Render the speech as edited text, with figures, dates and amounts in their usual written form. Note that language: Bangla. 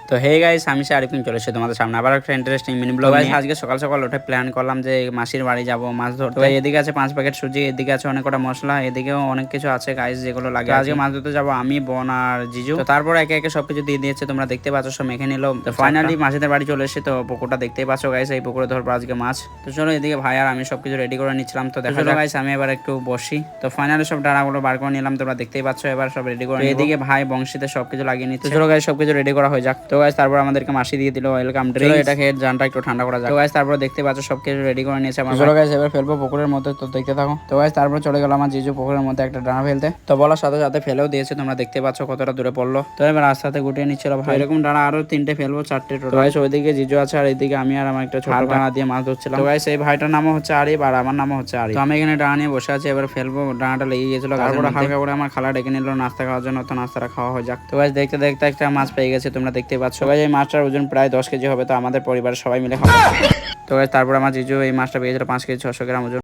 তো হে গাইস, আমি আরিফিন চলে এসেছি তোমাদের সামনে আবার একটা ইন্টারেস্টিং মিনি ব্লগ নিয়ে। আজকে সকাল সকাল উঠে প্ল্যান করলাম যে মাসির বাড়ি যাব মাছ ধরতে। এদিকে আছে 5 প্যাকেট সুজি, এদিকে আছে অনেক কটা মশলা, এদিকেও অনেক কিছু আছে গাইস যেগুলো লাগে। আজকে মাছ ধরতে যাবো আমি, বোন আর জিজু। তো তারপর একে একে সবকিছু দিয়ে দিয়েছে, তোমরা দেখতে পাচ্ছ, সব মেখে নিল। তো ফাইনালি মাসিদের বাড়ি চলে এসেছি। তো পুকুরটা দেখতেই পাচ্ছ গাইস, এই পুকুরে ধরবো আজকে মাছ। তো চলো এদিকে ভাই আর আমি সবকিছু রেডি করে নিচ্ছিলাম। তো দেখো গাইস, আমি এবার একটু বসি। তো ফাইনালি সব ডাড়াগুলো বার করে নিলাম, তোমরা দেখতেই পাচ্ছ। এবার সব রেডি করে এদিকে ভাই বংশীতে সবকিছু লাগিয়ে নিচ্ছে। চলো গাইস, সবকিছু রেডি করা হয়ে যাক। তো গাইস তারপর আমাদেরকে মাসি দিয়ে দিল ওয়েলকাম ড্রিঙ্ক। এটা খেয়ে জানটা একটু ঠান্ডা করা যাক। তো গাইস তারপর দেখতে পাচ্ছ সবকিছু রেডি করে নিয়েছে আমার। চলো গাইস এবার ফেলবো পুকুরের মধ্যে, তো দেখতে থাকো। তো গাইস তারপর চলে গেল আমার জিজু পুকুরের মধ্যে একটা ডানা ফেলতে। তো বলার সাথে সাথে ফেলেও দিয়েছে, তোমরা দেখতে পাচ্ছ কতটা দূরে পড়লো। তো এবার আস্তে আস্তে গুটিয়ে নিচ্ছিল ভাই। এরকম ডানা আরো 3টে ফেলবো, 4টে টোটাল। গাইস ওইদিকে জিজু আছে আর এইদিকে আমি আর আমার একটা ছোট ডানা দিয়ে মাছ ধরছিলাম। তো গাইস এই ভাইটার নামও হচ্ছে আরিফ আর আমার নামও হচ্ছে আরিফ। তো আমি এখানে ডানা নিয়ে বসে আছি, এবার ফেলবো। ডানাটা লেগে গেছিল, তারপরে হালকা করে আমার খালা ডেকে নিল নাস্তা খাওয়ার জন্য। তো নাস্তাটা খাওয়া হয়ে যাক। তো গাইস দেখতে দেখতে একটা মাছ পেয়ে গেছে, তোমরা দেখতে পাচ্ছ। গাইস এই মাছটার ওজন প্রায় 10 কেজি হবে। তো আমাদের পরিবারের সবাই মিলে খাবো। তো গাইস তারপর আমার জিজু এই মাছটা পেয়েছিল 5 কেজি 600 গ্রাম ওজন।